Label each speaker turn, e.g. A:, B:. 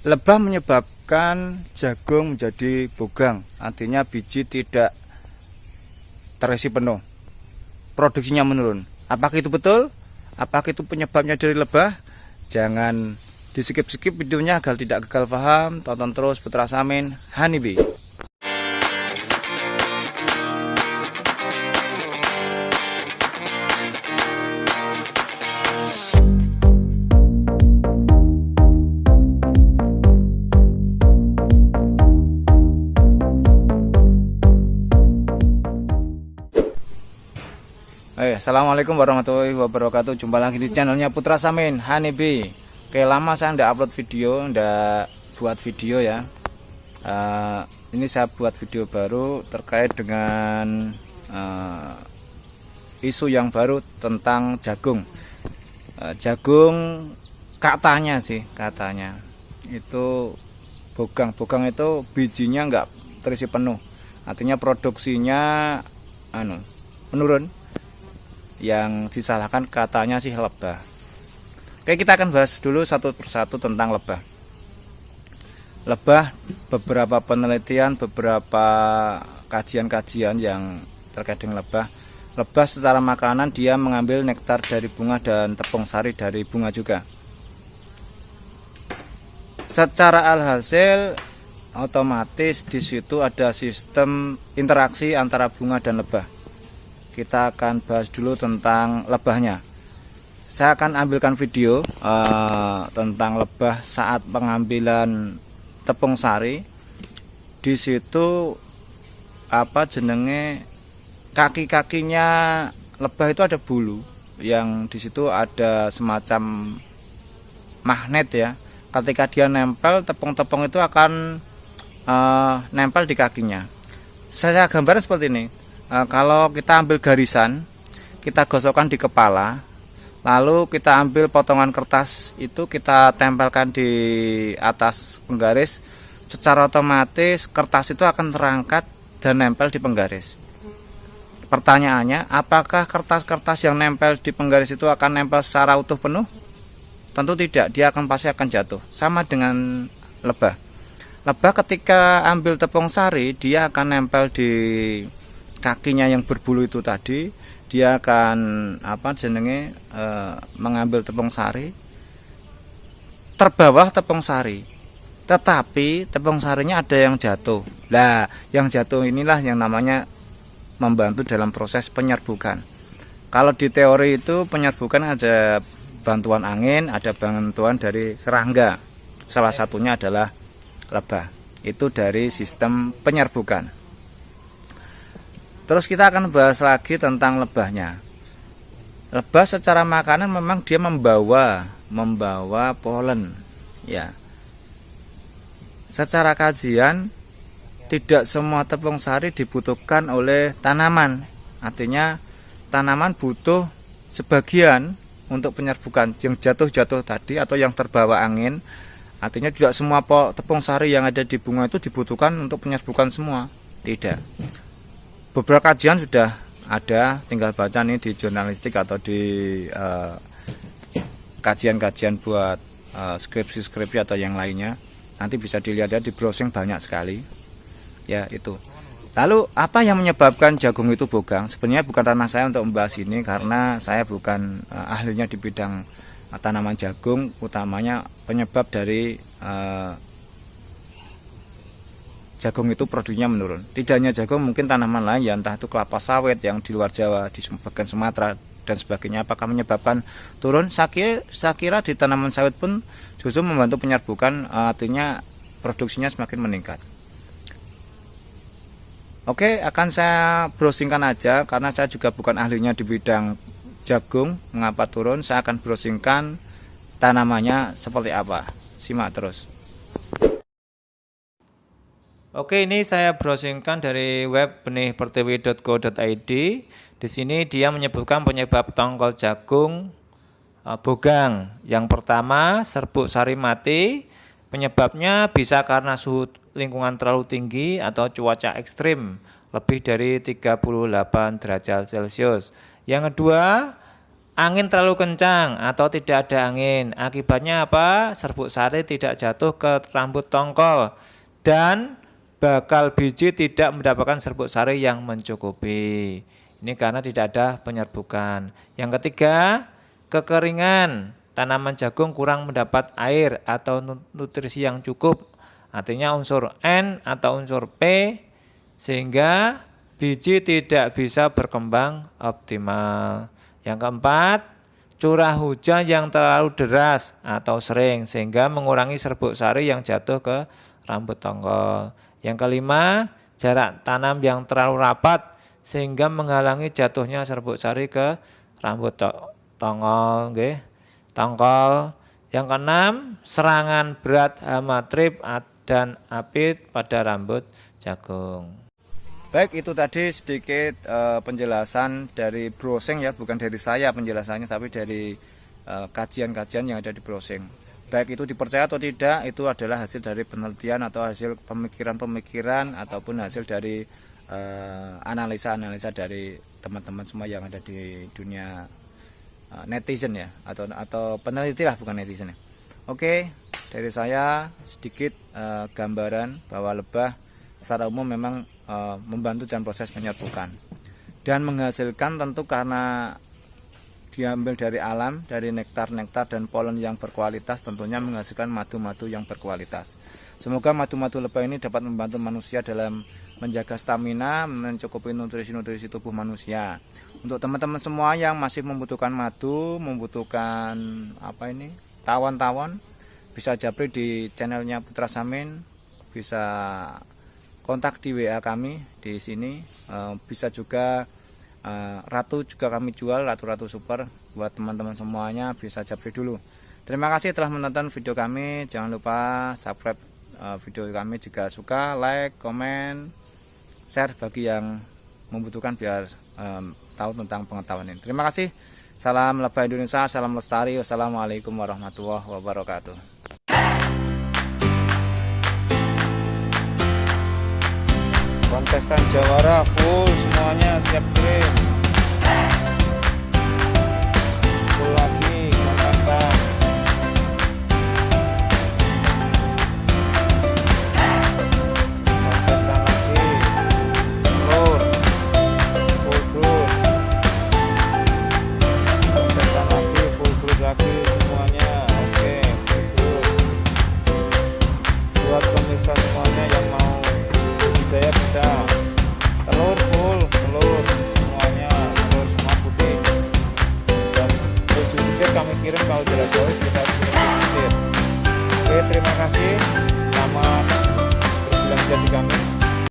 A: Lebah menyebabkan jagung menjadi bogang, artinya biji tidak terisi penuh, produksinya menurun. Apakah itu betul? Apakah itu penyebabnya dari lebah? Jangan di skip videonya agar tidak gagal paham. Tonton terus Putra Samin Honeybee. Assalamualaikum warahmatullahi wabarakatuh. Jumpa lagi di channelnya Putra Samin Honeybee. Oke, lama saya ndak upload video, ndak buat video ya. Ini saya buat video baru terkait dengan isu yang baru tentang jagung. Jagung katanya itu bogang itu bijinya nggak terisi penuh, artinya produksinya menurun. Yang disalahkan katanya sih lebah. Oke, kita akan bahas dulu satu persatu tentang lebah. Lebah, beberapa penelitian, beberapa kajian-kajian yang terkait dengan lebah. Lebah secara makanan dia mengambil nektar dari bunga dan tepung sari dari bunga juga. Secara alhasil otomatis di situ ada sistem interaksi antara bunga dan lebah. Kita akan bahas dulu tentang lebahnya. Saya akan ambilkan video tentang lebah saat pengambilan tepung sari. Di situ kaki-kakinya lebah itu ada bulu, yang di situ ada semacam magnet ya. Ketika dia nempel, tepung-tepung itu akan nempel di kakinya. Saya gambar seperti ini. Kalau kita ambil garisan, kita gosokkan di kepala, lalu kita ambil potongan kertas itu kita tempelkan di atas penggaris, secara otomatis kertas itu akan terangkat dan nempel di penggaris. Pertanyaannya, apakah kertas-kertas yang nempel di penggaris itu akan nempel secara utuh penuh? Tentu tidak, dia pasti akan jatuh. Sama dengan lebah. Lebah ketika ambil tepung sari, dia akan nempel di kakinya yang berbulu itu tadi. Dia akan mengambil tepung sari, terbawah tepung sari, tetapi tepung sarinya ada yang jatuh. Nah, yang jatuh inilah yang namanya membantu dalam proses penyerbukan. Kalau di teori itu penyerbukan ada bantuan angin, ada bantuan dari serangga. Salah satunya adalah lebah. Itu dari sistem penyerbukan. Terus kita akan bahas lagi tentang lebahnya. Lebah secara makanan memang dia membawa polen ya. Secara kajian, tidak semua tepung sari dibutuhkan oleh tanaman. Artinya tanaman butuh sebagian untuk penyerbukan, yang jatuh-jatuh tadi atau yang terbawa angin. Artinya tidak semua tepung sari yang ada di bunga itu dibutuhkan untuk penyerbukan semua. Tidak. Beberapa kajian sudah ada, tinggal baca nih di jurnalistik atau di kajian-kajian buat skripsi atau yang lainnya. Nanti bisa dilihat ya, di browsing banyak sekali. Ya, itu. Lalu apa yang menyebabkan jagung itu bogang? Sebenarnya bukan ranah saya untuk membahas ini karena saya bukan ahlinya di bidang tanaman jagung, utamanya penyebab dari jagung itu produksinya menurun. Tidak hanya jagung, mungkin tanaman lain ya, entah itu kelapa sawit yang di luar Jawa, di bagian Sumatera dan sebagainya. Apakah menyebabkan turun? Saya kira di tanaman sawit pun justru membantu penyerbukan, artinya produksinya semakin meningkat. Oke, akan saya browsingkan aja karena saya juga bukan ahlinya di bidang jagung, mengapa turun. Saya akan browsingkan tanamannya seperti apa. Simak terus. Oke, ini saya browsingkan dari web benihpertiwi.co.id. Di sini dia menyebutkan penyebab tongkol jagung bogang. Yang pertama, serbuk sari mati. Penyebabnya bisa karena suhu lingkungan terlalu tinggi atau cuaca ekstrim lebih dari 38 derajat Celcius. Yang kedua,
B: angin terlalu kencang atau tidak ada angin. Akibatnya apa? Serbuk sari tidak jatuh ke rambut tongkol dan bakal biji tidak mendapatkan serbuk sari yang mencukupi. Ini karena tidak ada penyerbukan. Yang ketiga, kekeringan. Tanaman jagung kurang mendapat air atau nutrisi yang cukup. Artinya unsur N atau unsur P, sehingga biji tidak bisa berkembang optimal. Yang keempat, curah hujan yang terlalu deras atau sering sehingga mengurangi serbuk sari yang jatuh ke rambut tongkol. Yang kelima, jarak tanam yang terlalu rapat sehingga menghalangi jatuhnya serbuk sari ke rambut tongkol. Yang keenam, serangan berat hama trip dan apit pada rambut jagung.
A: Baik, itu tadi sedikit penjelasan dari browsing ya, bukan dari saya penjelasannya, tapi dari kajian-kajian yang ada di browsing. Baik itu dipercaya atau tidak, itu adalah hasil dari penelitian atau hasil pemikiran-pemikiran ataupun hasil dari analisa-analisa dari teman-teman semua yang ada di dunia netizen ya, atau peneliti lah, bukan netizen ya. Oke, dari saya sedikit gambaran bahwa lebah secara umum memang membantu dalam proses penyerbukan dan menghasilkan, tentu karena diambil dari alam, dari nektar-nektar dan polen yang berkualitas, tentunya menghasilkan madu-madu yang berkualitas. Semoga madu-madu lebah ini dapat membantu manusia dalam menjaga stamina, mencukupi nutrisi-nutrisi tubuh manusia. Untuk teman-teman semua yang masih membutuhkan madu, membutuhkan tawon-tawon, bisa japri di channelnya Putra Samin, bisa kontak di WA kami di sini, bisa juga Ratu juga kami jual, Ratu Super, buat teman-teman semuanya bisa japri dulu. Terima kasih telah menonton video kami. Jangan lupa subscribe video kami jika suka, like, komen, share bagi yang membutuhkan biar tahu tentang pengetahuan ini. Terima kasih. Salam Lebah Indonesia, salam lestari. Wassalamualaikum warahmatullahi wabarakatuh. Kontestan Jawara full semuanya, siap kirim. Full lagi kontestan. Kontestan lagi. Telur. Full group. Kontestan lagi, full group lagi semuanya. Oke, full group. Buat pemirsa semuanya yang mau budidaya bisa. Telur full, telur semuanya, telur semua putih. Dan tujuh disir kami kirim, kalau jarak jauh kita kirim disir. Oke, terima kasih. Selamat berbelanja di kami.